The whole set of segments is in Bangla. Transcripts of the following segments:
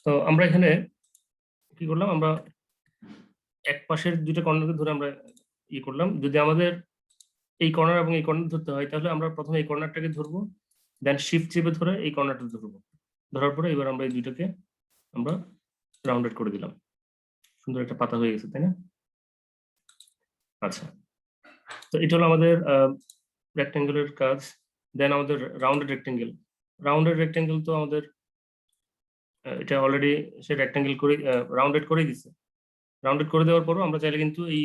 তো আমরা এখানে কি করলাম, আমরা এক পাশের দুইটা কর্নারকে ধরে আমরা করলাম। যদি আমাদের এই কর্নার এবং এই কর্নার ধরতে হয় তাহলে আমরা প্রথমে এই কর্নারটাকে ধরবো, দেন শিফট চেপে ধরে এই কর্নারটা ধরবো। ধরার পরে এবার আমরা এই দুইটাকে আমরা রাউন্ডেড করে দিলাম। সুন্দর একটা পাতা হয়ে গেছে, তাই না? আচ্ছা, তো এটা হলো আমাদের রেক্টেঙ্গেলের কাজ। দেন আমাদের রাউন্ডেড রেক্টেঙ্গেল তো আমাদের এটা অলরেডি সে রেক্টেঙ্গেল করে রাউন্ডেড করে দিচ্ছে। রাউন্ডেড করে দেওয়ার পরও আমরা চাইলে কিন্তু এই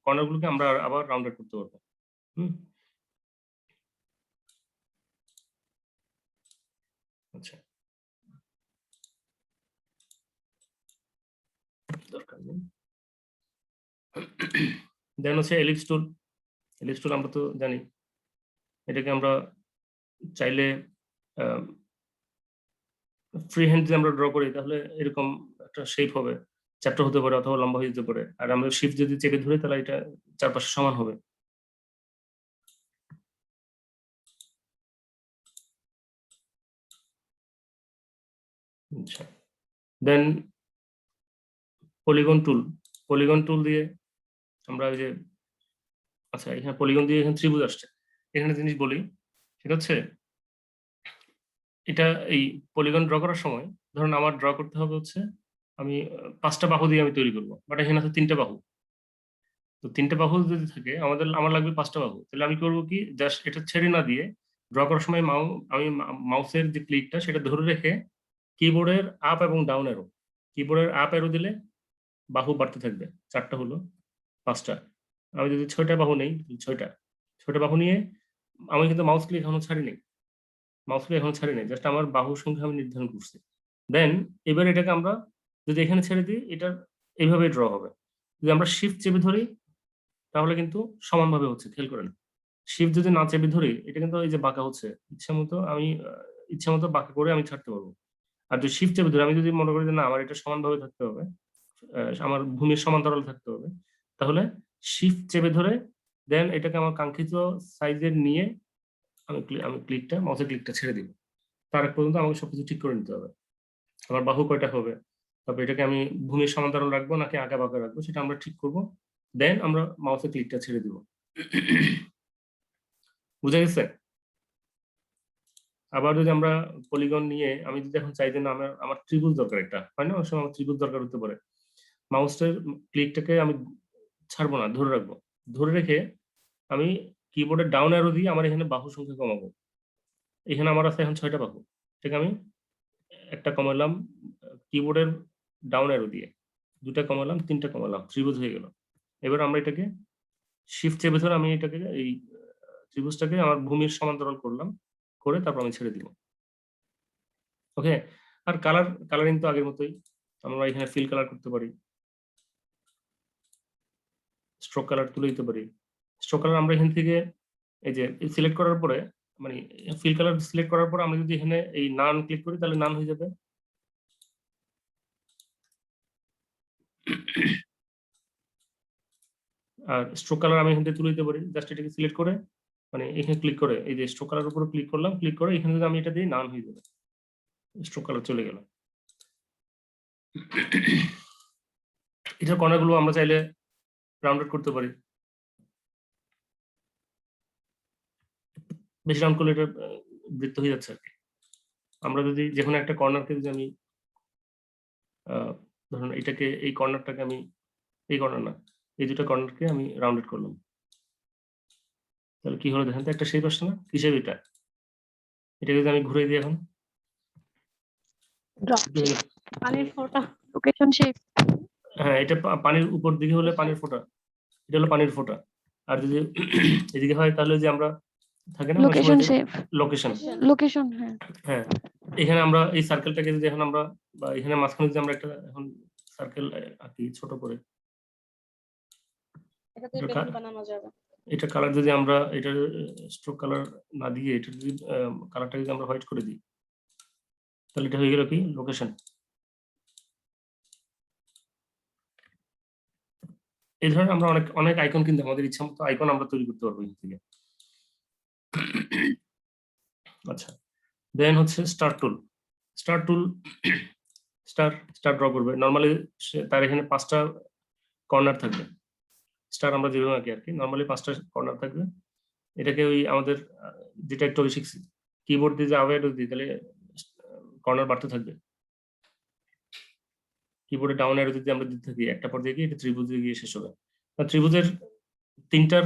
কর্নারগুলোকে আমরা আবার রাউন্ডেড করতে পারবো। আচ্ছা, দরকার নেই। দেন হচ্ছে এলিপস টুল আমরা তো জানি, এটাকে আমরা চাইলে ফ্রি হ্যান্ড যদি আমরা ড্র করি তাহলে এরকম একটা শেপ হবে, চ্যাপ্টার হতে পারে অথবা লম্বা হয়ে যেতে পারে। আর আমরা শিফট যদি চেপে ধরি তাহলে এটা চারপাশে সমান হবে। আচ্ছা, দেন পলিগন টুল দিয়ে আমরা ওই যে, আচ্ছা এখানে পলিগন দিয়ে এখানে ত্রিভুজ আসছে। এখানে জিনিস বলি, সেটা হচ্ছে এটা এই পলিগন ড্র করার সময় ধরুন আমার ড্র করতে হবে হচ্ছে আমি 5টা বাহু দিয়ে আমি তৈরি করবো, বাট এখানে আছে 3টে বাহু। তো 3টে বাহু যদি থাকে আমার লাগবে 5টা বাহু। তাহলে আমি করবো কি, জাস্ট এটা ছেড়ে না দিয়ে ড্র করার সময় আমি মাউসের যে ক্লিকটা সেটা ধরে রেখে কিবোর্ডের আপ এবং ডাউন এরো, কিবোর্ডের আপ এরো দিলে বাহু বাড়তে থাকবে। 4টা হলো, 5টা। আমি যদি 6টা বাহু নেই, 6টা বাহু নিয়ে আমি কিন্তু মাউস ক্লিক এখনো ছাড়িনি, জাস্ট আমার বাহুর সংখ্যা আমি নির্ধারণ করছি। দেন এবার এটাকে আমরা যদি এখানে ছেড়ে দিই, এটা এইভাবে ড্র হবে। যদি আমরা শিফট চেপে ধরি তাহলে কিন্তু সমানভাবে হচ্ছে, খেয়াল করেন। শিফট যদি না চেপে ধরি এটা কিন্তু এই যে বাঁকা হচ্ছে, ইচ্ছা মতো বাঁকা করে আমি ছাড়তে পারবো। আর যদি শিফট চেপে ধরি, আমি যদি মনে করি যে না আমার এটা সমানভাবে থাকতে হবে, আমার ভূমির সমান্তরাল থাকতে হবে, তাহলে শিফট চেপে ধরে দেন এটাকে আমার কাঙ্ক্ষিত সাইজের নিয়ে আমি মাউসের ক্লিকটা ছেড়ে দিব। তার আগ পর্যন্ত আমাকে সবকিছু ঠিক করে নিতে হবে। আমার বাহু কয়টা হবে, তারপর এটাকে আমি ভূমির সমান্তরাল রাখবো নাকি আঁকা বাঁকা রাখবো সেটা আমরা ঠিক করব। দেন আমরা মাউসের ক্লিকটা ছেড়ে দিব। বুঝা গেছে? আবার যদি আমরা পলিগন নিয়ে আমি যদি এখন চাই যে না আমার ত্রিভুজ দরকার, একটা হয় না, অনেক সময় আমার ত্রিভুজ দরকার হতে পারে, মাউসের ক্লিকটাকে আমি ছাড়বো না, ধরে রাখবো। ধরে রেখে আমি কিবোর্ডের ডাউন অ্যারো দিয়ে আমার এখানে বাহু সংখ্যা কমাবো। এখানে আমার আছে এখন 6টা বাহু, ঠিক আমি একটা কমালাম কিবোর্ডের ডাউন অ্যারো দিয়ে, 2টা কমালাম, 3টা কমালাম, ত্রিভুজ হয়ে গেল। এবার আমরা এটাকে শিফট চেপে ধরে আমি এটাকে এই ত্রিভুজটাকে আমার ভূমির সমান্তরাল করলাম, করে তারপর আমি ছেড়ে দিব। ওকে, আর কালারিং তো আগের মতোই, আমরা এখানে ফিল কালার করতে পারি, স্ট্রোক কালার তুলে দিতে পারি। স্ট্রোক কালার আমরা এখান থেকে এই যে সিলেক্ট করার পরে, মানে ফিল কালার সিলেক্ট করার পর আমরা যদি এখানে এই নান ক্লিক করি তাহলে নান হয়ে যাবে। আর স্ট্রোক কালার আমি এখান থেকে তুলে দিতে পারি, জাস্ট এটাকে সিলেক্ট করে মানে এখানে ক্লিক করে এই যে স্ট্রোক কালার উপর ক্লিক করলাম, ক্লিক করে এখানে যদি আমি এটা দিই নান হয়ে যাবে, স্ট্রোক কালার চলে গেল। এটার কর্নারগুলো আমরা চাইলে রাউন্ডেড করতে পারি, বেশি রাউন্ড করলে এটা বৃত্ত হয়ে যাচ্ছে আর কি। আমরা যদি যে কোনো একটা কর্নারকে যদি আমি ধরুন এটাকে এই কর্নারটাকে আমি এই কর্নার না এই দুটো কর্নারকে আমি রাউন্ডেড করলাম, তাহলে কি হলো দেখেন তো, একটা শেপ আসছে না? কি শেপ এটা? এটা যদি আমি ঘুরে দিই এখন, পানির ফোঁটা, লোকেশন শেপ। হ্যাঁ এটা পানির উপর দিকে হলে পানির ফোঁটা, এটা হলো পানির ফোঁটা। আর যদি এদিকে হয় তাহলে যে আমরা থাকে না লোকেশন শেপ, লোকেশন, হ্যাঁ হ্যাঁ এখানে আমরা এই সার্কেলটাকে যদি এখন আমরা বা এখানে মাঝখানে যদি আমরা একটা এখন সার্কেল আঁকি ছোট করে, এটাতে বেলুন বানানো যাবে। এটা কালার যদি আমরা এটা স্ট্রোক কালার না দিয়ে এটা যদি কালারটা যদি আমরা হোয়াইট করে দিই তাহলে এটা হয়ে গেল কি লোকেশন। এই ধরনের আমরা অনেক আইকন কিন্তু আমাদের ইচ্ছা মতো আইকন আমরা তৈরি করতে পারবো এখান থেকে। আচ্ছা, দেন হচ্ছে স্টার টুল স্টার ড্র করবে। নর্মালি তার এখানে 5টা কর্নার থাকবে। স্টার আমরা যেভাবে আঁকি আর কি, নর্মালি 5টা কর্নার থাকবে। এটাকে ওই আমাদের যেটা একটু আগে শিখছি, কিবোর্ড দিয়ে যে আপ অ্যারো দিই, তাহলে কর্নার বাড়তে থাকবে। কিবোর্ডে ডাউন অ্যারো যদি আমরা দিতে থাকি, একটা পর্যায়ে গিয়ে এটা ত্রিভুজে গিয়ে শেষ হবে। ত্রিভুজের 3টার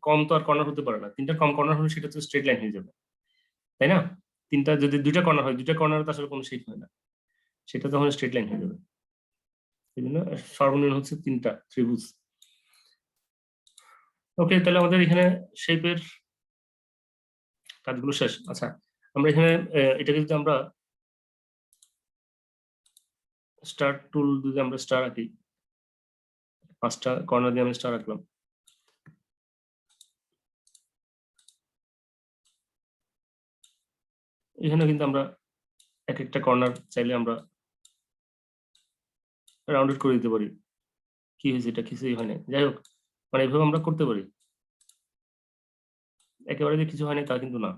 কম তো আর কর্নার হতে পারে না। 3টার কম কর্নার হলে সেটা তো স্ট্রেট লাইন হয়ে যাবে, তাই না? 3টা যদি 2টা কর্নার হয়, 2টা কর্নার তো আসলে কোনো শেপ হয় না, সেটা তখন স্ট্রেট লাইন হয়ে যাবে। এই জন্য সর্বনিম্ন হচ্ছে 3টা ত্রিভুজ। ওকে, তাহলে আমাদের এখানে শেপের কাজগুলো শেষ। আচ্ছা, আমরা এখানে এটাকে যদি আমরা স্টার টুল যদি আমরা স্টার আঁকি, 5টা কর্নার দিয়ে আমি স্টার আঁকলাম। এখানে কিন্তু আমরা এক একটা কর্নার চাইলে আমরা রাউন্ডেড করে দিতে পারি। কি হয়েছে, এটা কিছুই হয় না, যাই হোক, মানে এভাবে আমরা করতে পারি। একেবারে যে কিছু হয়নি তা কিন্তু না,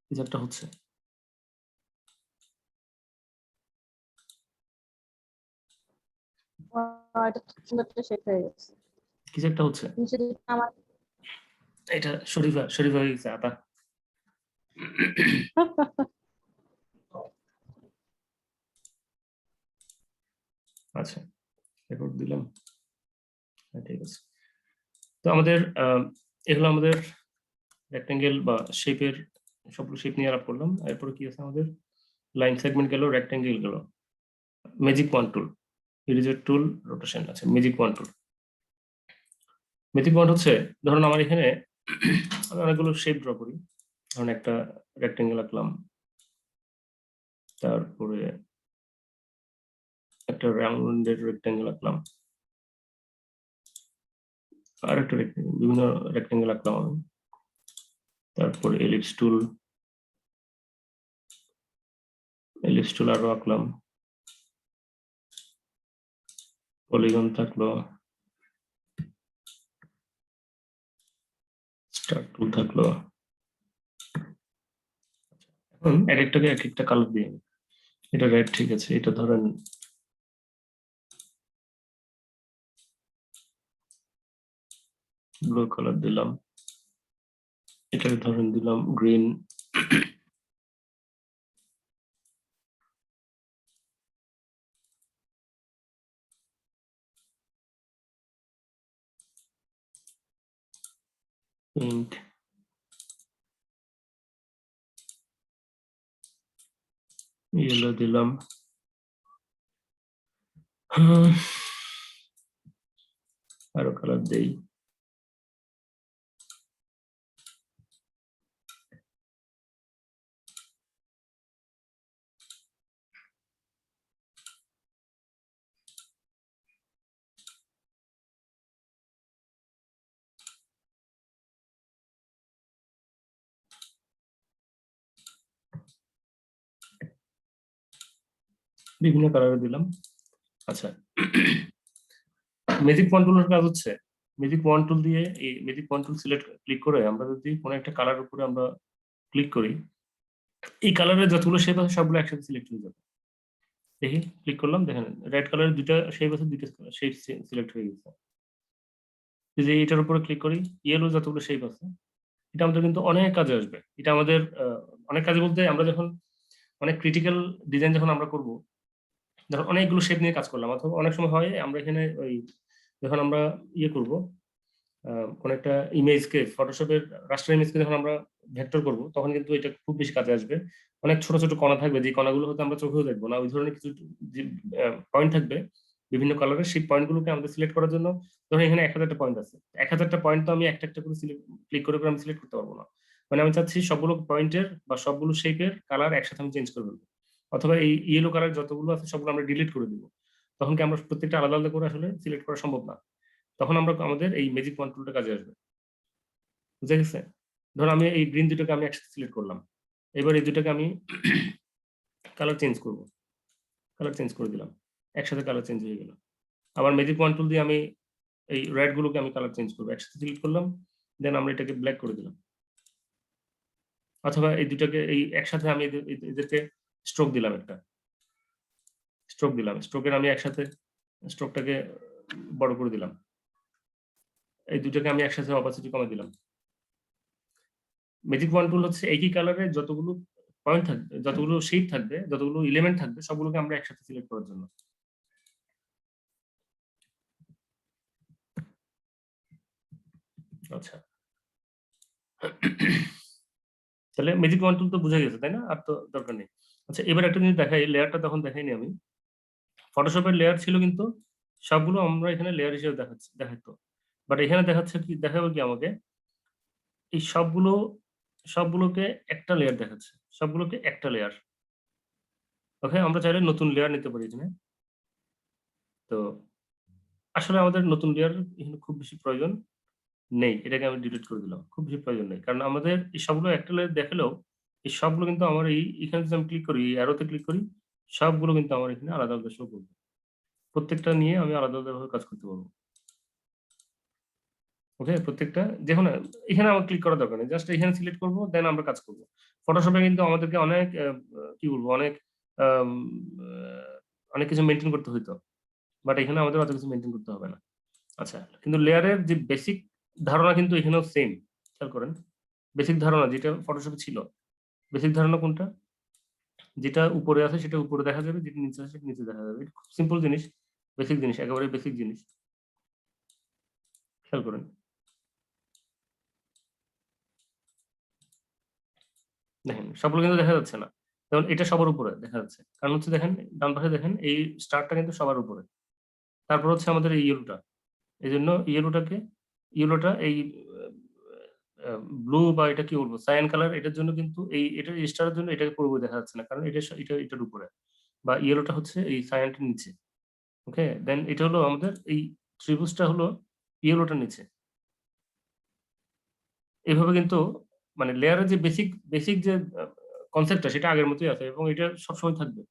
কিছু একটা হচ্ছে। এটা সুন্দর একটা শেপ হয়ে গেছে। কিছু একটা হচ্ছে, নিচে দিকে আমার এটা শরীফা হয়ে গেছে আতা। আচ্ছা, রেকর্ড দিলাম, হ্যাঁ ঠিক আছে। তো আমাদের এগুলো আমাদের রেক্টেঙ্গেল বা শেপের সবগুলো শেপ নিয়ে আলাপ করলাম। এরপরে কি আছে আমাদের, লাইন সেগমেন্ট গেল, রেক্টেঙ্গেল গেল, magic point tool, eraser tool, rotation আছে, magic point tool. Magic point হচ্ছে, ধরুন আমার এখানে আমি অনেকগুলো শেপ ড্র করি। ধরুন একটা রেক্টেঙ্গেল আঁকলাম, তারপরে একটা রাউন্ডেড রেক্টেঙ্গেল আঁকলাম, আর একটা বিভিন্ন রেক্টেঙ্গেল আঁকলাম আমি, তারপরে এলিপস টুল আরো আঁকলাম, পলিগন থাকলো, স্টার টুল থাকলো। এখন এক একটাকে এক একটা কালার দিয়ে, এটা রেড, ঠিক আছে, এটা ধরেন ব্লু কালার দিলাম, এটাকে ধরেন দিলাম গ্রিন, পিঙ্ক, ইয়েলো দিলাম, আরো কালার দেই, বিভিন্ন কালারে দিলাম। আচ্ছা, ম্যাজিক পয়েন্ট টুলের কাজ হচ্ছে, ম্যাজিক পয়েন্ট টুল দিয়ে, এই ম্যাজিক পয়েন্ট টুল ক্লিক করে আমরা যদি কোনো একটা কালার উপরে আমরা ক্লিক করি, এই কালারের যতগুলো শেপ আছে সবগুলো একসাথে সিলেক্ট হয়ে যাবে। দেখি, ক্লিক করলাম, দেখেন রেড কালারের 2টা শেপ আছে, 2টা শেপ সিলেক্ট হয়ে গেছে। যদি এটার উপরে ক্লিক করি, ইয়েলো যতগুলো শেপ আছে, এটা আমাদের কিন্তু অনেক কাজে আসবে। এটা আমাদের অনেক কাজে বলতে, আমরা যখন অনেক ক্রিটিক্যাল ডিজাইন যখন আমরা করব, ধরুন অনেকগুলো শেপ নিয়ে কাজ করলাম, অথবা অনেক সময় হয় আমরা এখানে ওই যখন আমরা ইয়ে করব, কোন একটা ইমেজকে, ফটোশপের রাস্টার ইমেজকে যখন আমরা ভেক্টর করব, তখন কিন্তু এটা খুব বেশি কাজে আসবে। অনেক ছোট ছোট কণা থাকবে, যে কণাগুলো হয়তো আমরা চোখেও দেখবো না, ওই ধরনের কিছু পয়েন্ট থাকবে বিভিন্ন কালারের। সেই পয়েন্টগুলোকে আমাদের সিলেক্ট করার জন্য, ধরুন এখানে 1000টা পয়েন্ট আছে, 1000টা পয়েন্ট তো আমি একটা একটা করে ক্লিক করে আমি সিলেক্ট করতে পারবো না। মানে আমি চাচ্ছি সবগুলো পয়েন্টের বা সবগুলো শেপের কালার একসাথে আমি চেঞ্জ করে ফেলবো, অথবা এই ইয়েলো কালার যতগুলো আছে সবগুলো আমরা ডিলিট করে দিব। তখন কি আমরা প্রত্যেকটা আলাদা আলাদা করে আসলে সিলেক্ট করা সম্ভব না, তখন আমরা আমাদের এই ম্যাজিক পয়েন্ট টুলটা কাজে আসবে। বুঝা গেছে? ধরো আমি এই গ্রিন দুটোকে আমি একসাথে সিলেক্ট করলাম, এবার এই দুটোকে আমি কালার চেঞ্জ করব, কালার চেঞ্জ করে দিলাম, একসাথে কালার চেঞ্জ হয়ে গেল। আবার ম্যাজিক পয়েন্ট টুল দিয়ে আমি এই রেড গুলোকে আমি কালার চেঞ্জ করবো, একসাথে সিলেক্ট করলাম, দেন আমরা এটাকে ব্ল্যাক করে দিলাম। অথবা এই দুটাকে এই একসাথে আমি এদেরকে স্ট্রোক দিলাম, একটা স্ট্রোক দিলাম, স্ট্রোকের আমি একসাথে স্ট্রোকটাকে বড় করে দিলাম, এই দুটাকে আমি একসাথে অপাসিটি কমে দিলাম। ম্যাজিক ওয়ান টুল হচ্ছে একই কালারে যতগুলো পয়েন্ট থাকবে, যতগুলো শেড থাকবে, যতগুলো এলিমেন্ট থাকবে, সবগুলোকে আমরা একসাথে সিলেক্ট করার জন্য। আচ্ছা, তাহলে ম্যাজিক ওয়ান টুল তো বুঝে গেছে, তাই না? আর তো দরকার নেই। আচ্ছা, এবার একটা জিনিস দেখাই, লেয়ারটা তখন দেখাইনি আমি। ফটোশপের লেয়ার ছিল কিন্তু সবগুলো আমরা এখানে লেয়ার হিসেবে দেখাতো, বাট এখানে দেখাচ্ছে কি, দেখাবে কি আমাকে, এই সবগুলোকে একটা লেয়ার দেখাচ্ছে, সবগুলোকে একটা লেয়ার। ওকে, আমরা চাইলে নতুন লেয়ার নিতে পারি এখানে। তো আসলে আমাদের নতুন লেয়ার এখানে খুব বেশি প্রয়োজন নেই, এটাকে আমি ডিলিট করে দিলাম, খুব বেশি প্রয়োজন নেই, কারণ আমাদের এই সবগুলো একটা লেয়ার দেখালেও এই সবগুলো কিন্তু আমার এখানে যদি আমি ক্লিক করি, অ্যারোতে ক্লিক করি, সবগুলো কিন্তু আমার এখানে আলাদা আলাদা শো করবে, প্রত্যেকটা নিয়ে আমি আলাদা আলাদাভাবে কাজ করতে পারবো। ওকে, প্রত্যেকটা দেখুন, এখানে আমার ক্লিক করার দরকার নেই, জাস্ট এখানে সিলেক্ট করবো, দেন আমরা কাজ করবো। ফটোশপে কিন্তু আমাদেরকে অনেক কি বলবো, আম, অনেক কিছু মেনটেন করতে হইতো, বাট এখানে আমাদের অত কিছু মেনটেন করতে হবে না। আচ্ছা, কিন্তু লেয়ারের যে বেসিক ধারণা কিন্তু এখানেও সেম, খেয়াল করেন। বেসিক ধারণা যেটা ফটোশপে ছিল, বেসিক ধারণা কোনটা, যেটা উপরে আছে সেটা উপরে দেখা যাবে, যেটা নিচে আছে সেটা নিচে দেখা যাবে। এটা খুব সিম্পল জিনিস, বেসিক জিনিস, একেবারে বেসিক জিনিস, খেয়াল করেন। দেখেন সবগুলো কিন্তু দেখা যাচ্ছে না, যেমন এটা সবার উপরে দেখা যাচ্ছে, কারণ হচ্ছে দেখেন ডান পাশে দেখেন এই স্টারটা কিন্তু সবার উপরে, তারপর হচ্ছে আমাদের এই ইয়েলোটা, এই জন্য ইয়েলোটা এই ব্লু বা এটা কি বলবো সায়ান কালার, এটার জন্য কিন্তু এটার স্টারের জন্য এটাকে পুরোপুরি দেখা যাচ্ছে না, কারণ এটার উপরে, বা ইয়েলোটা হচ্ছে এই সায়ানটার নিচে। ওকে, দেন এটা হলো আমাদের এই ত্রিভুজটা হলো ইয়েলোটার নিচে। এভাবে কিন্তু মানে লেয়ারের যে বেসিক বেসিক যে কনসেপ্টটা সেটা আগের মতোই আছে, এবং এটা সবসময় থাকবে।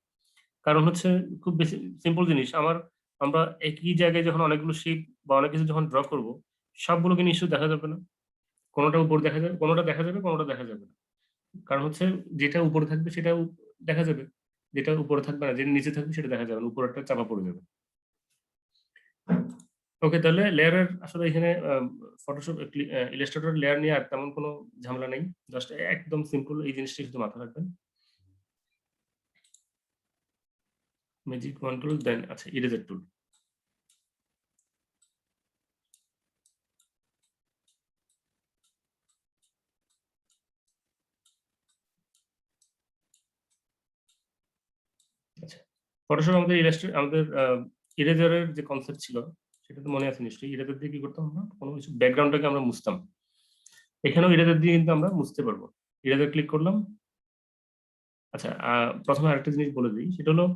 কারণ হচ্ছে খুব বেশি সিম্পল জিনিস, আমরা একই জায়গায় যখন অনেকগুলো শেপ বা অনেক কিছু যখন ড্র করব, সবগুলোকে নিশ্চয়ই দেখা যাবে না, কোনোটা উপর দেখা যাবে, কোনোটা দেখা যাবে, কোনোটা দেখা যাবে না। কারণ হচ্ছে যেটা উপরে থাকবে সেটা দেখা যাবে, যেটা উপরে থাকবে না, যেটা নিচে থাকবে সেটা দেখা যাবে না, উপরেরটা চাপা পড়ে যাবে। ওকে, তাহলে লেয়ারের আসলে এখানে ফটোশপ ইলাস্ট্রেটর লেয়ার নিয়ে আর তেমন কোনো ঝামেলা নেই, জাস্ট একদম সিম্পল এই জিনিসটা শুধু মাথায় রাখবেন। ম্যাজিক ওয়ান টুল, দেন আচ্ছা ইরেজার টুল। আচ্ছা, ফটোশপ আমাদের ইরেজারের যে কনসেপ্ট ছিল সেটা তো মনে আছে নিশ্চয়ই। ইরেজার দিয়ে কি করতাম আমরা, কোনো কিছু ব্যাকগ্রাউন্ডটাকে আমরা মুছতাম, এখানেও ইরেজার দিয়ে কিন্তু আমরা মুছতে পারবো। ইরেজার ক্লিক করলাম। আচ্ছা, প্রথমে আরেকটা জিনিস বলে দিই, সেটা হলো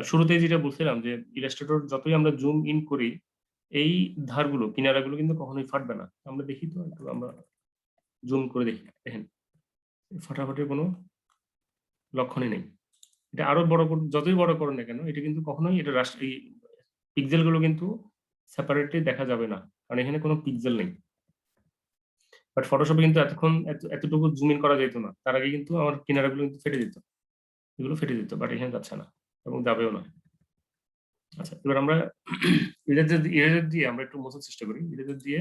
শুরুতেই যেটা বলছিলাম যে ইলাস্ট্রেটর যতই আমরা জুম ইন করি, এই ধারগুলো কিনারাগুলো কিন্তু কখনোই ফাটবে না। আমরা দেখি তো, একটু আমরা জুম করে দেখি, দেখেন ফাটাফাটির কোনো লক্ষণই নেই। এটা আরো যতই বড় করুন না কেন, এটা কিন্তু কখনোই এটা এই পিক্সেল গুলো কিন্তু সেপারেটলি দেখা যাবে না, কারণ এখানে কোনো পিক্সেল নেই। বাট ফটোশপে কিন্তু এতটুকু জুম ইন করা যেত না, তার আগে কিন্তু আমার কিনারাগুলো কিন্তু ফেটে যেত, এগুলো ফেটে যেত, বাট এখানে যাচ্ছে না এবং যাবেও না। আচ্ছা, এবার আমরা ইরেজার দিয়ে আমরা একটু মোছার চেষ্টা করি। ইরেজার দিয়ে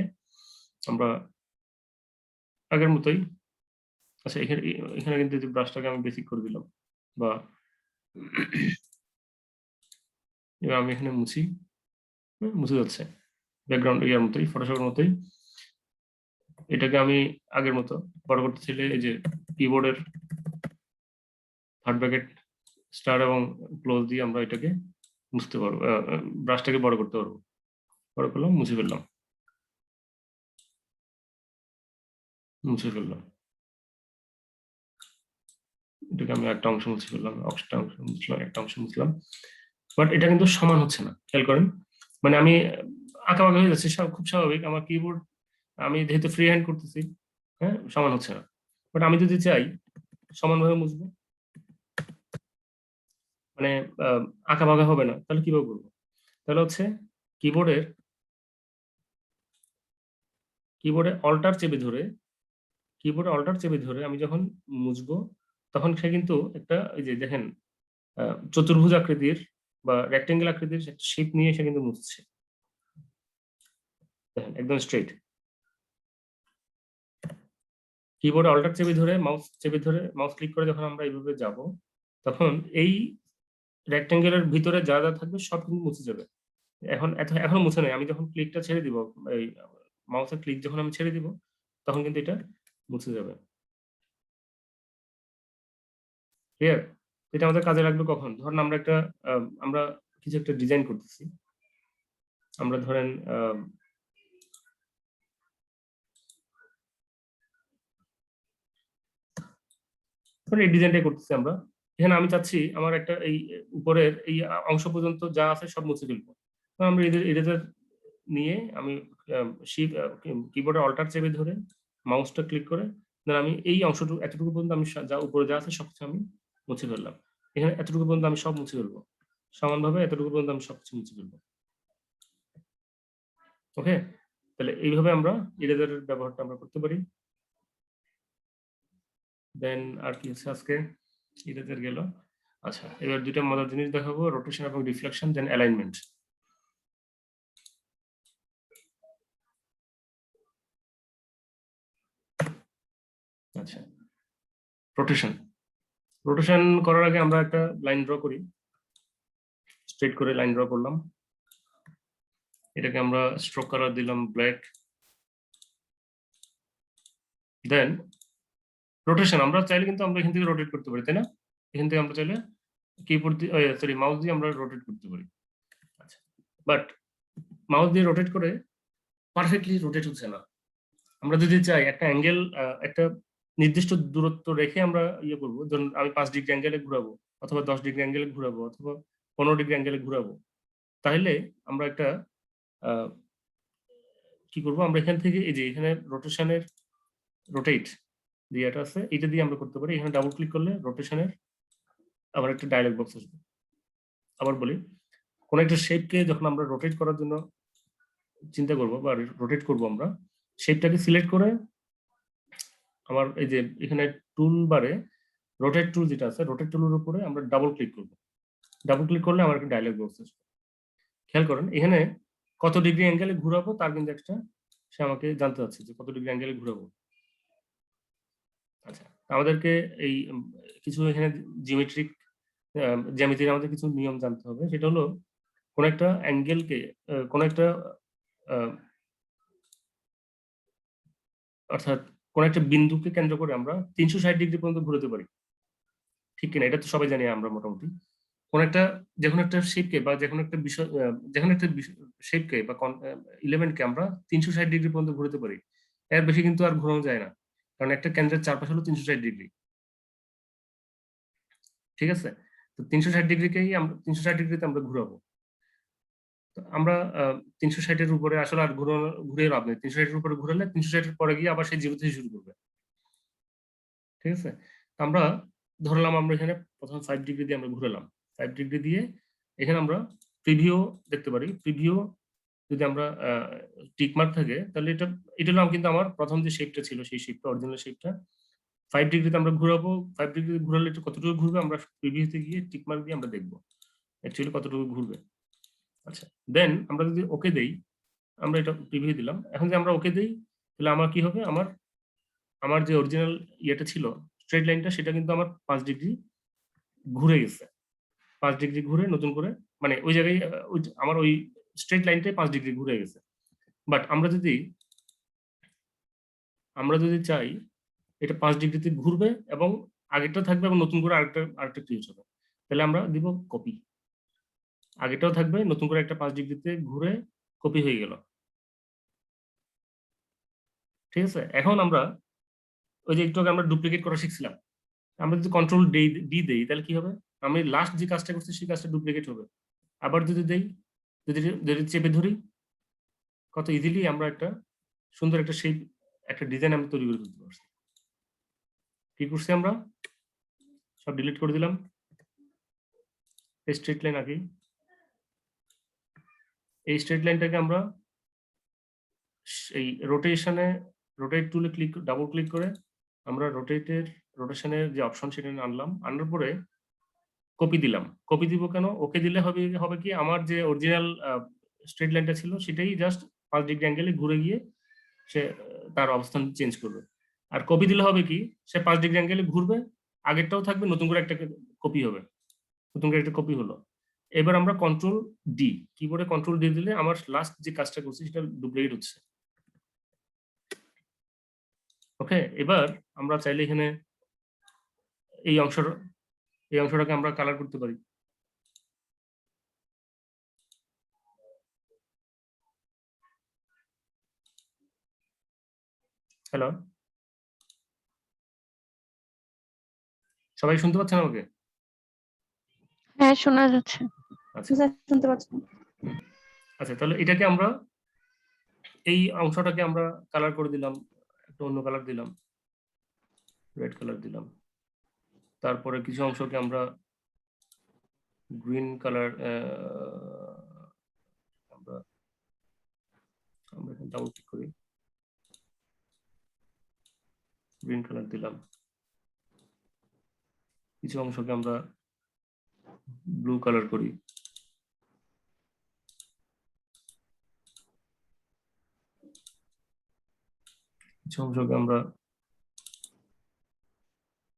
আমরা আগের মতোই, আচ্ছা এখানে এখানে কিন্তু ব্রাশটাকে আমি বেসিক করে দিলাম, বা এবার আমি এখানে মুছে যাচ্ছে ব্যাকগ্রাউন্ড ইয়ার মতোই, ফটোশপের মতোই। এটাকে আমি আগের মতো বড় করতে চাইলে এই যে কিবোর্ডের থার্ড ব্র্যাকেট স্টার এবং ক্লোজ দিয়ে আমরা এটাকে মুছতে পারবো, ব্রাশটাকে বড় করতে পারবো। বড় করলাম, মুছে ফেললাম, মুছে ফেললাম, এটাকে আমি একটা অংশ মুছে ফেললাম, একটা অংশ মুছলাম, একটা অংশ মুছলাম, বাট এটা কিন্তু সমান হচ্ছে না, খেয়াল করেন। মানে আমি আঁকাবাঁকা হয়ে যাচ্ছে, খুব স্বাভাবিক, আমার কিবোর্ড আমি যেহেতু ফ্রি হ্যান্ড করতেছি, হ্যাঁ সমান হচ্ছে না। বাট আমি যদি চাই সমানভাবে মুছবো, মানে আঁকাবাঁকা হবে না, তাহলে কিভাবে করবো? তাহলে হচ্ছে কিবোর্ডের অল্টার চেপে ধরে আমি যখন মুছবো, তখন সে কিন্তু একটা, এই যে দেখেন চতুর্ভুজ আকৃতির বা রেক্টেঙ্গেল আকৃতির একটা শেপ নিয়ে এসে কিন্তু মুছছে, দেখেন একদম স্ট্রেট। কিবোর্ডে অল্টার চেপে ধরে মাউস ক্লিক করে যখন আমরা এইভাবে যাব, তখন এই রেক্টেঙ্গেলের ভিতরে যা যা থাকবে সব কিন্তু মুছে যাবে। এখন মুছে নেই, আমি যখন ক্লিকটা ছেড়ে দিব, এই মাউসের ক্লিক যখন আমি ছেড়ে দিব, তখন কিন্তু এটা মুছে যাবে। ক্লিয়ার? এটা আমাদের কাজে লাগবে কখন? ধরেন আমরা কিছু একটা ডিজাইন করতেছি, আমরা ধরেন এই ডিজাইনটাই করতেছি আমরা। এখানে আমি চাচ্ছি আমার একটা এই উপরের এই অংশ পর্যন্ত যা আছে সব মুছে ফেলবো। আমরা ইরেজার নিয়ে আমি কিবোর্ডে অল্টার চেপে ধরে মাউসটা ক্লিক করে দেন আমি এই অংশটুকু এতটুকু পর্যন্ত আমি যা উপরে যা আছে সবকিছু আমি মুছে ফেললাম। এখানে এতটুকু পর্যন্ত আমি সব মুছে ফেলবো, সমানভাবে এতটুকু পর্যন্ত আমি সবকিছু মুছে ফেলবো। ওকে, তাহলে এইভাবে আমরা ইরেজারের ব্যবহারটা আমরা করতে পারি। দেন আর কি আছে আজকে? ইরেজার গেল। আচ্ছা, এবার দুইটা মজার জিনিস দেখাবো, রোটেশন এবং রিফ্লেকশন, দেন অ্যালাইনমেন্ট। আচ্ছা, রোটেশন করার আগে আমরা একটা লাইন ড্র করি, স্ট্রেট করে লাইন ড্র করলাম। এটাকে আমরা স্ট্রোক কালার দিলাম ব্ল্যাক। দেন রোটেশন আমরা চাইলে কিন্তু আমরা এখান থেকে রোটেট করতে পারি, তাই না? এখান থেকে আমরা চাইলে কিবোর্ড দিয়ে সরি মাউস দিয়ে আমরা রোটেট করতে পারি। আচ্ছা, বাট মাউস দিয়ে রোটেট করে পারফেক্টলি রোটেট হচ্ছে না। আমরা যদি চাই একটা অ্যাঙ্গেল, একটা নির্দিষ্ট দূরত্ব রেখে আমরা ইয়ে করবো, ধরুন আমি 5 ডিগ্রি অ্যাঙ্গেলে ঘুরাবো, অথবা 10 ডিগ্রি অ্যাঙ্গেলে ঘুরাবো, অথবা 15 ডিগ্রি অ্যাঙ্গেলে ঘুরাবো, তাহলে আমরা একটা কি করবো, আমরা এখান থেকে এই যে এখানে রোটেশনের রোটেট দিয়ে এটা আছে, এটা দিয়ে আমরা করতে পারি। এখানে ডাবল ক্লিক করলে রোটেশনের আবার একটা ডায়লগ বক্স আসবে। আবার বলি, কোন একটা শেপকে যখন আমরা রোটেট করার জন্য চিন্তা করব বা রোটেট করব, আমরা শেপটাকে সিলেক্ট করে আমার এই যে এখানে টুল বারে রোটেট টুল যেটা আছে, রোটেট টুলের উপরে আমরা ডাবল ক্লিক করব। ডাবল ক্লিক করলে আমার একটা ডায়লগ বক্স আসবে। খেয়াল করেন এখানে কত ডিগ্রি অ্যাঙ্গেলে ঘুরাবো তার কিন্তু একটা সে আমাকে জানতে চাচ্ছে যে কত ডিগ্রি অ্যাঙ্গেলে ঘুরাবো। আচ্ছা, আমাদেরকে এই কিছু এখানে জিওমেট্রিক জ্যামিতির আমাদের কিছু নিয়ম জানতে হবে। সেটা হলো কোন একটা অ্যাঙ্গেলকে কোন একটা অর্থাৎ কোন একটা বিন্দুকে কেন্দ্র করে আমরা 360 ডিগ্রি পর্যন্ত ঘুরাতে পারি, ঠিক কিনা? এটা তো সবাই জানি আমরা মোটামুটি। কোন একটা যখন একটা শেপকে বা যখন একটা বিষয় যখন একটা শেপকে বা এলিমেন্টকে আমরা 360 ডিগ্রি পর্যন্ত ঘুরাতে পারি, এর বেশি কিন্তু আর ঘোরানো যায় না, কারণ একটা কেন্দ্রের চারপাশ হলো 360 ডিগ্রি। ঠিক আছে, তো 360 ডিগ্রিকেই আমরা 360 ডিগ্রিতে আমরা ঘুরাবো। আমরা 360-এর উপরে আসলে আর ঘুরে লাভ নেই। 360-এর উপরে ঘুরালে 360-এর পরে গিয়ে আবার সেই জিরো থেকে শুরু করবে। ঠিক আছে, আমরা ধরলাম আমরা এখানে প্রথম 5 ডিগ্রি দিয়ে আমরা ঘুরালাম। 5 ডিগ্রি দিয়ে এখানে আমরা প্রিভিউ দেখতে পারি। প্রিভিউ যদি আমরা টিক মার্ক থাকে, তাহলে এটা হলো কিন্তু আমার প্রথম যে শেপটা ছিল, সেই শেপটা অরিজিনাল শেপটা 5 ডিগ্রিতে আমরা ঘুরাবো। 5 ডিগ্রি ঘুরালে এটা কতটুকু ঘুরবে আমরা প্রিভিউতে গিয়ে টিক মার্ক দিয়ে আমরা দেখবো অ্যাকচুয়ালি কতটুকু ঘুরবে। আচ্ছা, দেন আমরা যদি ওকে দেই, আমরা এটা প্রিভিউ দিলাম। এখন যদি আমরা ওকে দেই, তাহলে আমার কি হবে, আমার যে অরিজিনাল ইয়েটা ছিল স্ট্রেট লাইনটা, সেটা কিন্তু আমার 5 ডিগ্রি ঘুরে গেছে। 5 ডিগ্রি ঘুরে নতুন করে মানে ওই জায়গায় আমার ওই স্ট্রেট লাইনটাই 5 ডিগ্রি ঘুরে গেছে। বাট আমরা যদি চাই এটা 5 ডিগ্রিতে ঘুরবে এবং আগেরটা থাকবে এবং নতুন করে আরেকটা ক্রিয়েট হবে, তাহলে আমরা দিব কপি। আগেটাও থাকবে, নতুন করে একটা 5 ডিগ্রিতে ঘুরে কপি হয়ে গেল। ঠিক আছে, এখন আমরা ওই যে একটু আগে আমরা ডুপ্লিকেট করা শিখছিলাম, আমরা যদি কন্ট্রোল ডি দেই, তাহলে কি হবে, আমি লাস্ট যে কাজটা করছি সেই কাজটা ডুপ্লিকেট হবে। আবার যদি দেই, যদি চেপে ধরি, কত ইজিলি আমরা একটা সুন্দর একটা শেপ, একটা ডিজাইন আমরা তৈরি করে ফেলতে পারছি। কি করছি আমরা, সব ডিলিট করে দিলাম, স্ট্রেট লাইন আগে। এই স্ট্রেট লাইনটাকে আমরা এই রোটেট টুলে ডাবল ক্লিক করে আমরা রোটেশনের যে অপশন সেটা আনলাম। আনার পরে কপি দিলাম। কপি দিব কেন? ওকে দিলে হবে কি আমার যে অরিজিনাল স্ট্রেট লাইনটা ছিল সেটাই জাস্ট 5 ডিগ্রি অ্যাঙ্গেলে ঘুরে গিয়ে সে তার অবস্থান চেঞ্জ করবে। আর কপি দিলে হবে কি সে 5 ডিগ্রি অ্যাঙ্গেলে ঘুরবে, আগেরটাও থাকবে, নতুন করে একটা কপি হবে, নতুন করে একটা কপি হলো। এবার আমরা কন্ট্রোল ডি, কিবোর্ডে কন্ট্রোল ডি দিলে আমার লাস্ট যে কাজটা করছি সেটা ডুপ্লিকেট হচ্ছে। ওকে, এবার আমরা চাইলে এখানে এই অংশটাকে আমরা কালার করতে পারি। হ্যালো, সবাই শুনতে পাচ্ছেন আমাকে? হ্যাঁ, শোনা যাচ্ছে। আচ্ছা স্যার শুনতে পাচ্ছেন? আচ্ছা, তাহলে এটাকে আমরা এই অংশটাকে আমরা কালার করে দিলাম, একটা অন্য কালার দিলাম, রেড কালার দিলাম। তারপরে কিছু অংশকে আমরা গ্রিন কালার, আমরা এখানে ডাবল ক্লিক করি, গ্রিন কালার দিলাম। কিছু অংশকে আমরা ব্লু কালার করি। কিছু অংশকে আমরা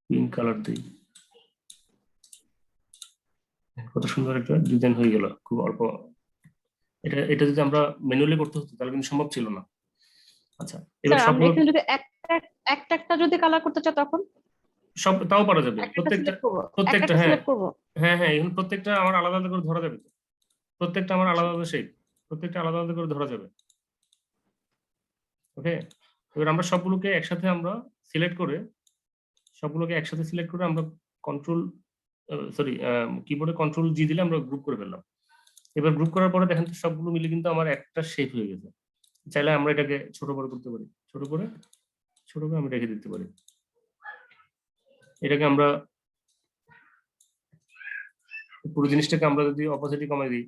পিঙ্ক কালার দিই। কত সুন্দর একটা ডিজাইন হয়ে গেল খুব অল্প। এটা যদি আমরা ম্যানুয়ালি করতে হতো তাহলে কিন্তু সম্ভব ছিল না। আচ্ছা, এবার স্যার আমরা সবগুলো এখানে যদি একটা যদি কালার করতে চাই তখন সব তাও পারা যাবে। প্রত্যেকটা প্রত্যেকটা হ্যাঁ সিলেক্ট করব। হ্যাঁ হ্যাঁ, এখন প্রত্যেকটা আমার আলাদা আলাদা করে ধরা যাবে তো। প্রত্যেকটা আমার আলাদা আলাদা শেপ, প্রত্যেকটা আলাদা আলাদা করে ধরা যাবে। ওকে, এবার আমরা সবগুলোকে একসাথে আমরা সিলেক্ট করে আমরা কন্ট্রোল কিবোর্ডে কন্ট্রোল জি দিলে আমরা গ্রুপ করে ফেললাম। এবার গ্রুপ করার পরে দেখেন তো সবগুলো মিলে কিন্তু আমার একটা শেপ হয়ে গেছে। চাইলে আমরা এটাকে ছোট বড় করতে পারি, ছোট করে আমি রেখে দিতে পারি। এটাকে আমরা পুরো জিনিসটাকে আমরা যদি অপোজিটি কমাই দিই,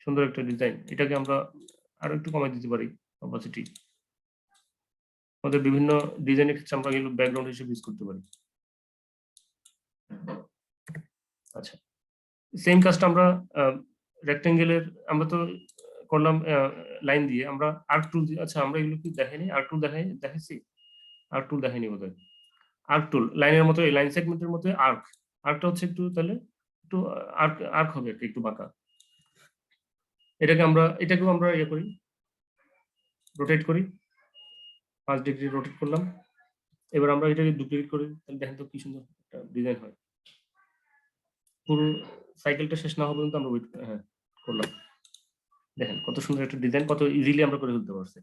সুন্দর একটা ডিজাইন, এটাকে আমরা আরো একটু কমাই দিতে পারি অপোজিটি। আমাদের বিভিন্ন ডিজাইনের ক্ষেত্রে আমরা কিন্তু ব্যাকগ্রাউন্ড হিসেবে ইউজ করতে পারি। আচ্ছা, সেম কাজটা আমরা রেক্টেঙ্গেলের আমরা তো করলাম লাইন দিয়ে, আমরা আর্ক টুল দিয়ে। আচ্ছা, আমরা এগুলো কি দেখাইনি? আর্ক টুল দেখাইছি? আর্ক টুল দেখাইনি বোধহয়। আর্ক টুল লাইনের মতো, লাইন সেগমেন্টের মতো আর্কটা হচ্ছে একটু, তাহলে একটু আর্ক হবে একটু বাঁকা। এটাকেও আমরা ইয়ে করি, রোটেট করি, 5 ডিগ্রি রোটেট করলাম। এবার আমরা এটাকে ডুপ্লিকেট করি, তাহলে দেখেন তো কি সুন্দর একটা ডিজাইন হয়। পুরো সাইকেলটা শেষ না হবে পর্যন্ত আমরা ওয়েট করলাম। দেখেন কত সুন্দর একটা ডিজাইন, কত ইজিলি আমরা করে ফেলতে পারছি।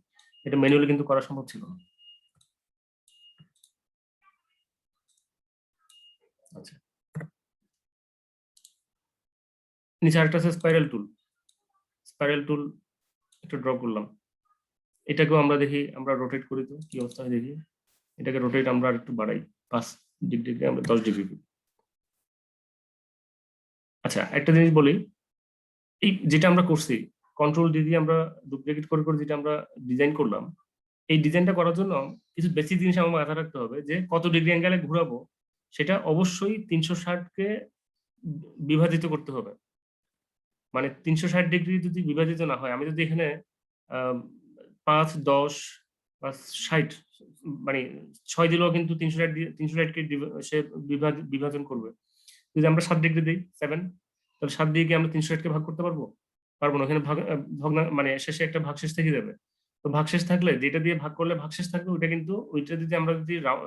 এটা ম্যানুয়ালি কিন্তু করা সম্ভব ছিল না। আচ্ছা, নিচে আরেকটা আছে স্পাইরাল টুল, একটু ড্র করলাম। এটাকেও আমরা দেখি, আমরা রোটেট করি তো কি অবস্থা হয় দেখি। এটাকে রোটেট আমরা একটু বাড়াই, 5 ডিগ্রি আমরা 10 ডিগ্রি। আচ্ছা, একটা জিনিস বলি, এই যেটা আমরা করছি কন্ট্রোল ডি দিয়ে আমরা ডুপ্লিকেট করে যেটা আমরা ডিজাইন করলাম, এই ডিজাইনটা করার জন্য কিছু বেসিক জিনিস আমার মাথায় রাখতে হবে। যে কত ডিগ্রি অ্যাঙ্গেলে ঘুরাবো সেটা অবশ্যই 360 কে বিভাজিত করতে হবে। মানে 360 ডিগ্রি যদি বিভাজিত না হয়, আমি যদি এখানে 5, 10 বা 60 মানে 6 দিলেও কিন্তু 360 কে সে বিভাজন করবে। যদি আমরা 7 ডিগ্রি দিই 7, তাহলে 7 দিয়ে কি আমরা 360 কে ভাগ করতে পারবো? পারবো না। ওখানে মানে শেষে একটা ভাগশেষ থেকে যাবে। তো ভাগশেষ থাকলে, যেটা দিয়ে ভাগ করলে ভাগশেষ থাকবে, ওইটা কিন্তু ওইটা যদি আমরা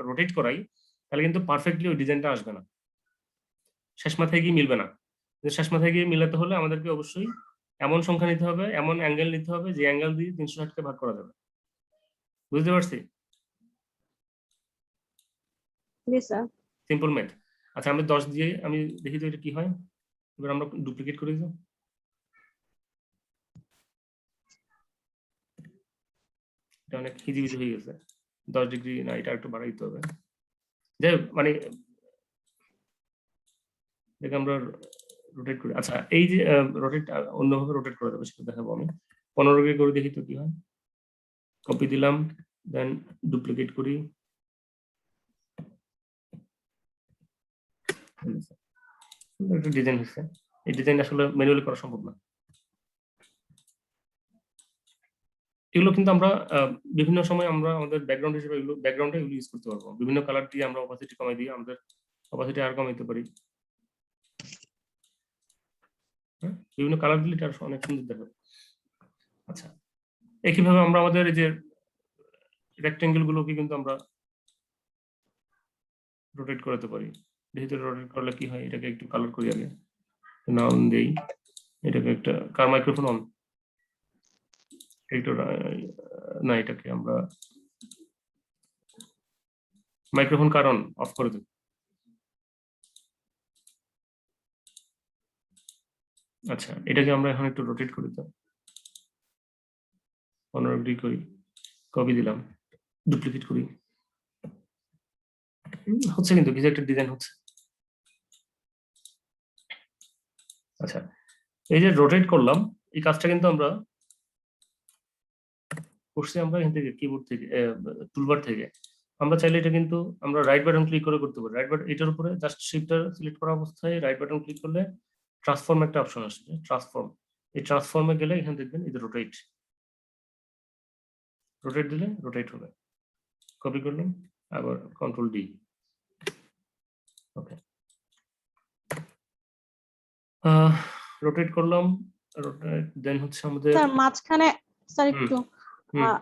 রোটেট করাই তাহলে কিন্তু পারফেক্টলি ওই ডিজাইনটা আসবে না, শেষ মাথায় গিয়ে মিলবে না। শেষ মাথায় গিয়ে মিলাতে হলে আমাদেরকে অবশ্যই এমন সংখ্যা নিতে হবে, এমন অ্যাঙ্গেল নিতে হবে যে অ্যাঙ্গেল দিয়ে 360 কে ভাগ করা যাবে। বুঝতে পারছি? জি স্যার। Simple math. আচ্ছা, আমি 10 দিয়ে আমি দেখি তো এটা কি হয়। এবার আমরা ডুপ্লিকেট করে দিই। এটা অনেক হিজিবিজি হয়ে গেছে। 10 ডিগ্রি না, এটা একটু বাড়াইতে হবে। যাই হোক, মানে দেখে আমরা রোটেট করি। আচ্ছা, এই যে রোটেট অন্যভাবে রোটেট করা যাবে সেটা দেখাবো আমি। 15 কে করে দেখি তো কি হয়। কপি দিলাম, দেন ডুপ্লিকেট করি। একটা ডিজাইন হচ্ছে। এই ডিজাইন আসলে ম্যানুয়ালি করা সম্ভব না। এগুলো কিন্তু আমরা বিভিন্ন সময় আমরা আমাদের ব্যাকগ্রাউন্ড হিসেবে এগুলো ব্যাকগ্রাউন্ডে এগুলো ইউজ করতে পারবো। বিভিন্ন কালার দিয়ে আমরা অপাসিটি কমাই দিয়ে আমাদের অপাসিটি আর কমাইতে পারি। হ্যাঁ, বিভিন্ন কালার দিলে এটা অনেক সুন্দর দেখাবে। আচ্ছা, একইভাবে আমরা আমাদের এই যে রেক্টেঙ্গেল গুলোকে কিন্তু আমরা রোটেট করাতে পারি। ডিজিটাল রোটেট করলে কি হয়, এটাকে একটু কালার করি আগে, নাম দেই, এটাকে একটা কার মাইক্রোফোন অন, একটু না এটাকে আমরা মাইক্রোফোন কারণ অফ করে দেব। আচ্ছা, এটাকে আমরা এখন একটু রোটেট করি, তো 15 ডিগ্রি করি, কপি দিলাম, ডুপ্লিকেট করি, হচ্ছে কিন্তু কিছু একটা ডিজাইন হচ্ছে। আচ্ছা, এই যে রোটেট করলাম, এই কাজটা কিন্তু আমরা করছি আমরা এখান থেকে কিবোর্ড থেকে টুলবার থেকে। আমরা চাইলে এটা কিন্তু আমরা রাইট বাটন ক্লিক করে করতে পারি। রাইট বাটন এটার উপরে জাস্ট শিফটটা সিলেক্ট করা অবস্থায় রাইট বাটন ক্লিক করলে ট্রান্সফর্ম একটা অপশন আসবে, ট্রান্সফর্ম। এই ট্রান্সফর্মে গেলে এখানে দেখবেন এই যে রোটেট, রোটেট দিলে রোটেট হবে। কপি করলাম, আবার কন্ট্রোল ডি, ওকে, রোটেট করলাম, রোটেট দেন হচ্ছে আমাদের স্যার মাঝখানে স্যার একটু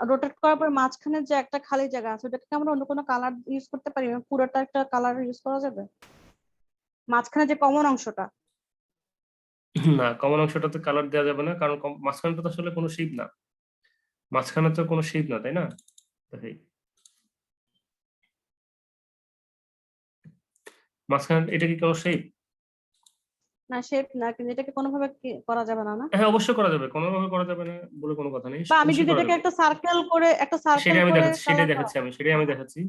রোটেট করার পর মাঝখানে যে একটা খালি জায়গা আছে ওটাকে আমরা অন্য কোনো কালার ইউজ করতে পারি, পুরোটা একটা কালার ইউজ করা যাবে মাঝখানে যে কমন অংশটা? না, কমন অংশটাতে কালার দেওয়া যাবে না, কারণ মাঝখানটা তো আসলে কোনো শেপ না, মাঝখানে তো কোনো শেপ না, তাই না? দেখি মাঝখানে এটা কি কোনো শেপ? না শেপ না, কিন্তু এটাকে কোনোভাবে করা যাবে না? না হ্যাঁ, অবশ্যই করা যাবে, কোনোভাবে করা যাবে না বলে কোনো কথা নেই, বা আমি অবশ্যই যদি করা এটাকে যাবে। একটা সার্কেল করে সেটাই আমি দেখাচ্ছি, সেটাই colour দেখাচ্ছি আমি, সেটাই আমি দেখাচ্ছি।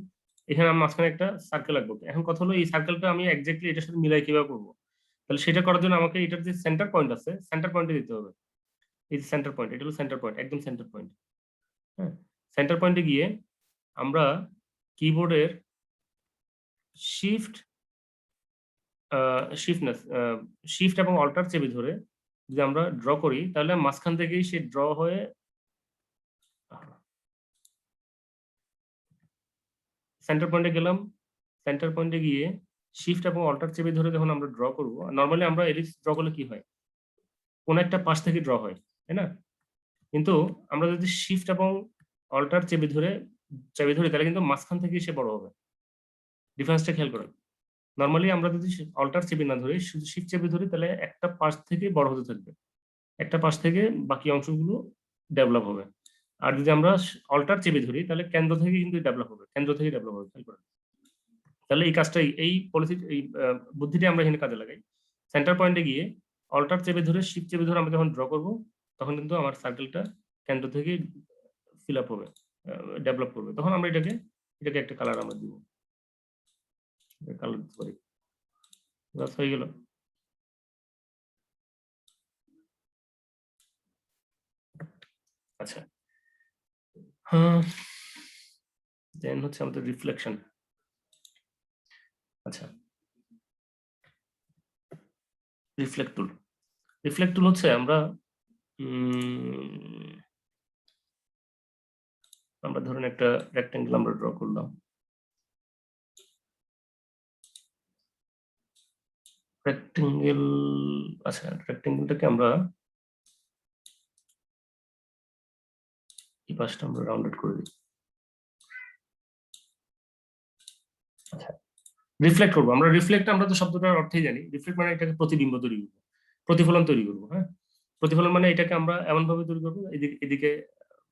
এখানে আমি মাঝখানে একটা সার্কেল আঁকবো। এখন কথা হলো এই সার্কেলটা আমি এক্স্যাক্টলি এটার সাথে মিলাই কিভাবে করবো? তাহলে সেটা করার জন্য আমাকে এটার যে সেন্টার পয়েন্ট আছে, সেন্টার পয়েন্টে দিতে হবে। এই যে সেন্টার পয়েন্ট, এটা হলো সেন্টার পয়েন্ট, একদম সেন্টার পয়েন্ট। হ্যাঁ, সেন্টার পয়েন্টে গিয়ে আমরা কিবোর্ডের শিফট শিফট না শিফট এবং অল্টার চেপে ধরে যদি আমরা ড্র করি, তাহলে মাঝখান থেকেই সে ড্র হয়ে সেন্টার পয়েন্টে গেলাম। সেন্টার পয়েন্টে গিয়ে শিফট এবং অল্টার চেপে ধরে যখন আমরা ড্র করব, নরমালি আমরা এলিপস ড্র করলে কি হয়, কোন একটা পাশ থেকে ড্র হয়, তাই না? কিন্তু আমরা যদি শিফট এবং অল্টার চেপে ধরি তাহলে কিন্তু মাঝখান থেকে সে বড় হবে। ডিফারেন্সটা খেয়াল করেন। নরমালি আমরা যদি অল্টার চেপে না ধরি, শুধু শিফট চেপে ধরি, তাহলে একটা পাশ থেকে বড় হতে থাকবে, একটা পাশ থেকে বাকি অংশগুলো ডেভেলপ হবে। আর যদি আমরা অল্টার চেপে ধরি তাহলে কেন্দ্র থেকে কিন্তু ডেভেলপ হবে, কেন্দ্র থেকে ডেভেলপ হবে, খেয়াল করেন। তাহলে এই কাজটাই, এই পলিসি, এই বুদ্ধিটা আমরা এখানে কাজে লাগাই। সেন্টার পয়েন্টে গিয়ে অল্টার চেপে ধরে শিফট চেপে ধরে আমরা যখন ড্র করব, তখন কিন্তু আমার সার্কেলটা কেন্দ্র থেকে ফিল আপ হবে, ডেভেলপ করবে। তখন আমরা এটাকে একটা কালার আমরা দিব, কালার দিতে পারি। বাস হয়ে গেল। আচ্ছা, দেন হচ্ছে আমাদের রিফ্লেকশন। আচ্ছা, রিফ্লেক্ট টুল। রিফ্লেক্ট টুল হচ্ছে আমরা ধরুন একটা রেক্টেঙ্গেল আমরা ড্র করলাম। রেক্টেঙ্গেল, আচ্ছা রেক্টেঙ্গেলটাকে আমরা এই পাশটা আমরা রাউন্ডেড করে দিই। আচ্ছা, রিফ্লেক্ট করবো আমরা। রিফ্লেক্ট আমরা তো শব্দটার অর্থই জানি। রিফ্লেক্ট মানে এটাকে প্রতিবিম্ব তৈরি করবো, প্রতিফলন তৈরি করবো। হ্যাঁ, প্রতিফলন মানে এটাকে আমরা এমন ভাবে তৈরি করবো, এদিকে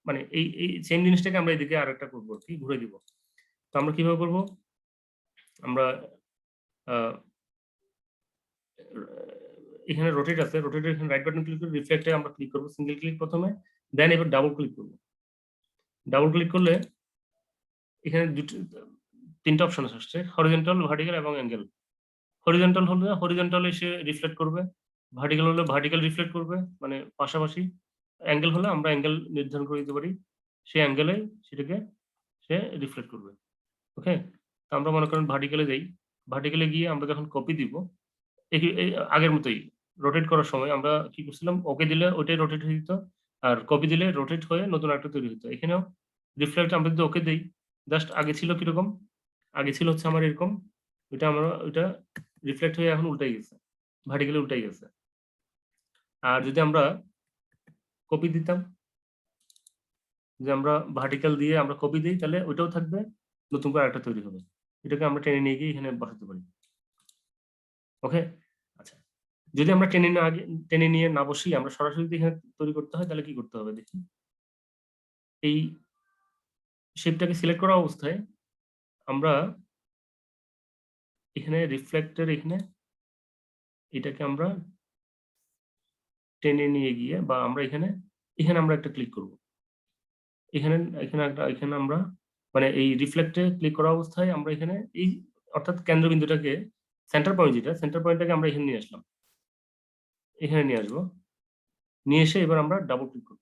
মানে এই সেম জিনিসটাকে আমরা এদিকে আরেকটা করবো আর কি, ঘুরে দিব। তো আমরা কিভাবে করবো? আমরা এখানে রোটেট আছে, রোটেটের এখানে রাইট বাটন ক্লিক করে রিফ্লেক্টে আমরা ক্লিক করবো, সিঙ্গেল ক্লিক প্রথমে, দেন এবার ডাবল ক্লিক করবো। ডাবল ক্লিক করলে এখানে তিনটা অপশন আসছে, হরিজন্টাল, ভার্টিক্যাল এবং অ্যাঙ্গেল। হরিজন্টাল হলে হরিজন্টাল এসে রিফ্লেক্ট করবে, ভার্টিক্যাল হলে ভার্টিক্যাল রিফ্লেক্ট করবে, মানে পাশাপাশি। অ্যাঙ্গেল হলে আমরা অ্যাঙ্গেল নির্ধারণ করে দিতে পারি, সেই অ্যাঙ্গেলে সেটাকে সে রিফ্লেক্ট করবে। ওকে, আমরা মনে করেন ভার্টিক্যালে যাই, ভার্টিক্যালে গিয়ে আমরা যখন কপি দিব, আগের মতোই রোটেট করার সময় আমরা কি করছিলাম, ওকে দিলে ওইটাই রোটেট হয়ে যেত, আর কপি দিলে রোটেট হয়ে নতুন একটা তৈরি হতো। এখানেও রিফ্লেক্ট আমরা যদি ওকে দেই, জাস্ট আগে ছিল কিরকম, আগে ছিল হচ্ছে আমার এরকম, ওইটা রিফ্লেক্ট হয়ে এখন উল্টাই গেছে, ভার্টিক্যালি উল্টাই গেছে। আর যদি আমরা কপি দিতাম, যে আমরা ভার্টিক্যাল দিয়ে আমরা কপি দিই, তাহলে ওইটাও থাকবে, নতুন করে একটা তৈরি হবে। এটাকে আমরা টেনে নিয়ে গিয়ে এখানে বসাতে পারি। ওকে, আচ্ছা, যদি আমরা টেনে নিয়ে না বসি, আমরা সরাসরি যদি এখানে তৈরি করতে হয়, তাহলে কি করতে হবে দেখি। এই শেপটাকে সিলেক্ট করা অবস্থায় আমরা এখানে রিফ্লেক্টের এখানে এটাকে আমরা টেনে নিয়ে গিয়ে, বা আমরা এখানে আমরা একটা ক্লিক করব। এখানে আমরা মানে এই রিফ্লেক্টে ক্লিক করা অবস্থায় আমরা এখানে এই অর্থাৎ কেন্দ্রবিন্দুটাকে, সেন্টার পয়েন্টটাকে আমরা এখানে নিয়ে আসলাম, এখানে নিয়ে আসবো, নিয়ে এসে এবার আমরা ডাবল ক্লিক করব।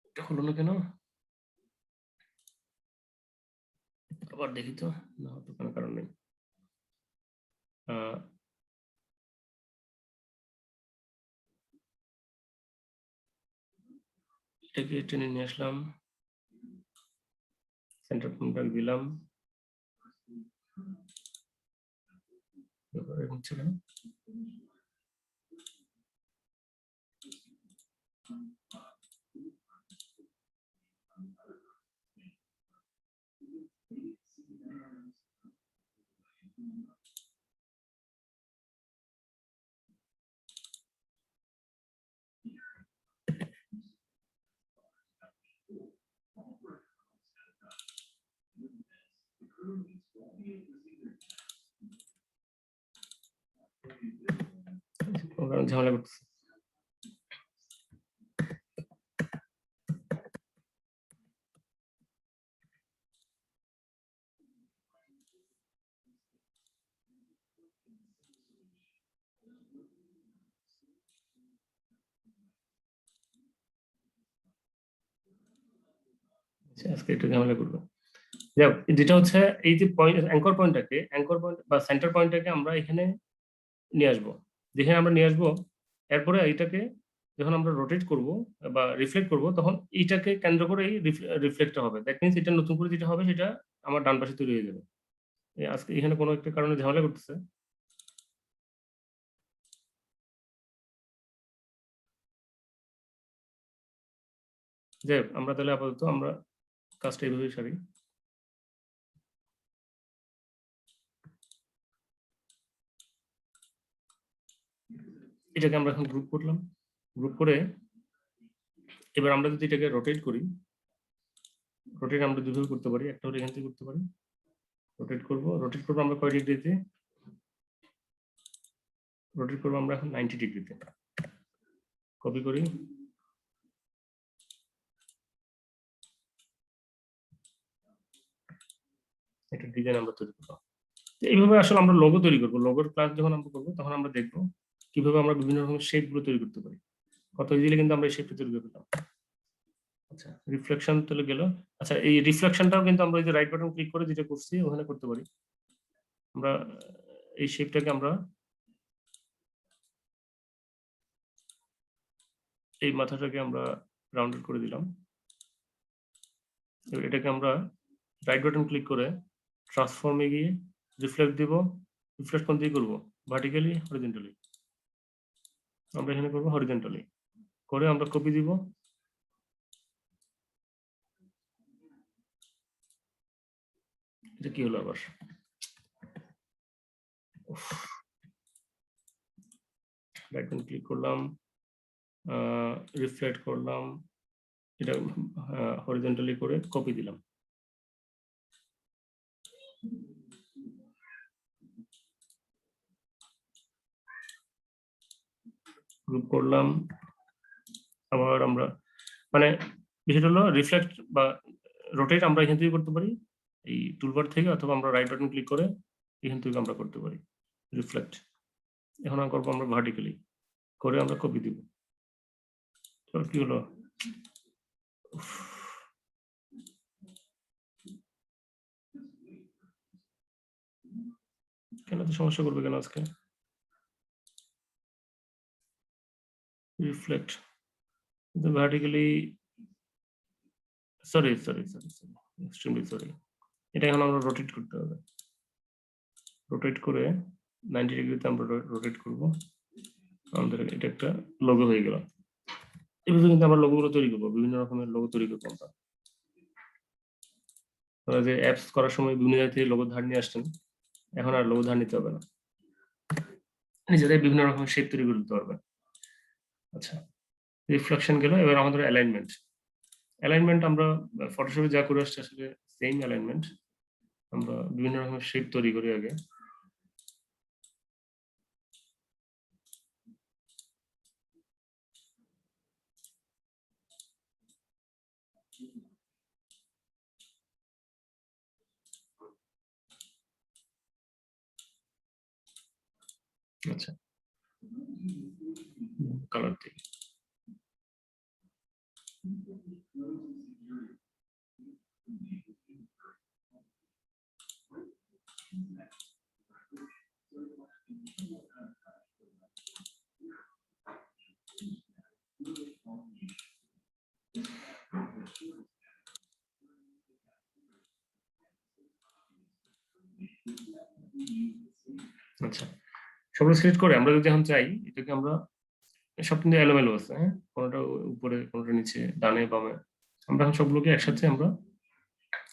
এটা হলো না কেন, আবার দেখি তো, না হতে কোনো কারণ নেই। এটাকে টেনে নিয়ে আসলাম, সেন্টার পয়েন্টটা দিলাম, এরকম ছিল না? ঝামেলা করতেছে। আজকে একটু ঝামেলা করবো। যেটা হচ্ছে এই যে অ্যাঙ্কর পয়েন্ট বা সেন্টার পয়েন্টটাকে আমরা এখানে নিয়ে আসবো, যেখানে আমরা নিয়ে আসবো, এরপরে এইটাকে যখন আমরা রোটেট করব বা রিফ্লেক্ট করব, তখন এইটাকে কেন্দ্র করে এই রিফ্লেক্টটা হবে। দ্যাট মিনস এটা নতুন করে যেটা হবে সেটা আমার ডান পাশে তৈরি হয়ে যাবে। আজকে এখানে কোনো একটা কারণে ঝামেলা করতেছে। যাই হোক, আমরা তাহলে আপাতত আমরা কাজটা এইভাবেই সারি। এটাকে আমরা এখন গ্রুপ করলাম, গ্রুপ করে এবার আমরা যদি এটাকে রোটেট করি, রোটেট আমরা দুভাবে করতে পারি, একটা হলো এখান থেকে করতে পারি, রোটেট করবো আমরা কয় ডিগ্রিতে, রোটেট করবো আমরা এখন 90 ডিগ্রিতে। কপি করি, একটা ডিজাইন আমরা তৈরি করবো। এইভাবে আসলে আমরা লোগো তৈরি করবো। লোগোর ক্লাস যখন আমরা করবো, তখন আমরা দেখবো কিভাবে আমরা বিভিন্ন রকমের শেপ গুলো তৈরি করতে পারি। কত ইজিলি কিন্তু আমরা এই শেপটা তৈরি করতে পারলাম। আচ্ছা, রিফ্লেকশন চলে গেল। আচ্ছা, এই রিফ্লেকশনটাও কিন্তু আমরা এই যে রাইট বাটন ক্লিক করে যেটা করছি ওখানে করতে পারি। আমরা এই শেপটাকে আমরা এই মাথাটাকে আমরা রাউন্ডেড করে দিলাম। এটাকে আমরা রাইট বাটন ক্লিক করে ট্রান্সফর্মে গিয়ে রিফ্লেক্ট দিব। রিফ্লেক্ট কোন দিকে করব, ভার্টিক্যালি, হরিজন্টালি? আমরা এখানে করব হরিজন্টালি করে আমরা কপি দিব। এটা কি হলো আবার, রাইট বাটন ক্লিক করলাম, রিফ্লেক্ট করলাম, এটা হরিজন্টালি করে কপি দিলাম। গ্রুপ করলাম, আবার আমরা মানে বিষয়টা হলো রিফ্লেক্ট বা রোটেট আমরা এখান থেকে করতে পারি এই টুলবার থেকে, অথবা আমরা রাইট বাটন ক্লিক করে এখান থেকে আমরা করতে পারি রিফ্লেক্ট। এখন করবো আমরা ভার্টিক্যালি করে আমরা কপি দিব। কি হলো, কেন তো সমস্যা করবে কেন আজকে? Reflect vertically, sorry extremely sorry. এটা এখন আমরা রোটেট করতে হবে। রোটেট করে 90 ডিগ্রিতে আমরা রোটেট করব। আমাদের এটা একটা লোগো হয়ে গেল। এভাবে কিন্তু আমরা লোগোগুলো তৈরি করবো, বিভিন্ন রকমের লোগো তৈরি করবো আমরা। আপনারা যে অ্যাপস করার সময় বিভিন্ন জায়গা থেকে লোগো ধার নিয়ে আসছেন, এখন আর লোগো ধার নিতে হবে না, নিজেরাই বিভিন্ন রকমের শেপ তৈরি করে দিতে পারবেন। আচ্ছা, রিফ্লেকশন গেল, এবার আমাদের অ্যালাইনমেন্ট। অ্যালাইনমেন্ট আমরা ফটোশপে যা করে আসছি আসলে সেম অ্যালাইনমেন্ট। আমরা বিভিন্ন রকমের শেপ তৈরি করি আগে। আচ্ছা, কালার দিই। আচ্ছা, সবগুলো সিলেক্ট করে আমরা যদি এখন চাই এটাকে আমরা, সব কিন্তু এলোমেলো আছে, হ্যাঁ, কোনোটা উপরে কোনোটা নিচে, ডানে বামে, আমরা এখন সবগুলোকে একসাথে আমরা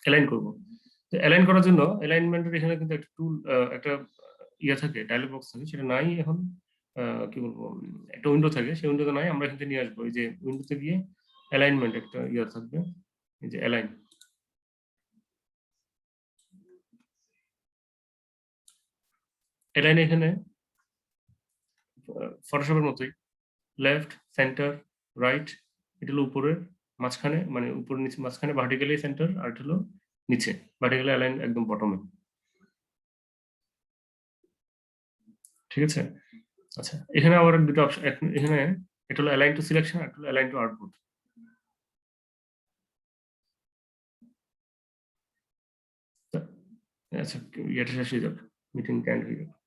অ্যালাইন করব। তো অ্যালাইন করার জন্য অ্যালাইনমেন্টের এখানে কিন্তু একটা টুল, একটা ইয়ে থাকে, ডায়লগ বক্স থাকে, সেটা নাই এখন। কি বলবো, একটা উইন্ডো থাকে, সেই উইন্ডোতে নাই, আমরা এখান থেকে নিয়ে আসবো। এই যে উইন্ডোতে গিয়ে অ্যালাইনমেন্ট একটা ইয়ে থাকবে, এই যে অ্যালাইন। অ্যালাইন এখানে ফটোশপের মতোই লেফট, সেন্টার, রাইট, এটা হলো উপরের, মাঝখানে মানে উপর নিচে মাঝখানে ভার্টিক্যালি সেন্টার, আর এটা হলো নিচে ভার্টিক্যালি অ্যালাইন একদম বটমে। ঠিক আছে? আচ্ছা, এখানে আবার দুটো অপশন, এখানে এটা হলো অ্যালাইন টু সিলেকশন, আর এটা হলো অ্যালাইন টু আউটপুট। আচ্ছা, এটা শেষ হয়ে যাবে, মিটিং ক্যান্ড হয়ে যাবে।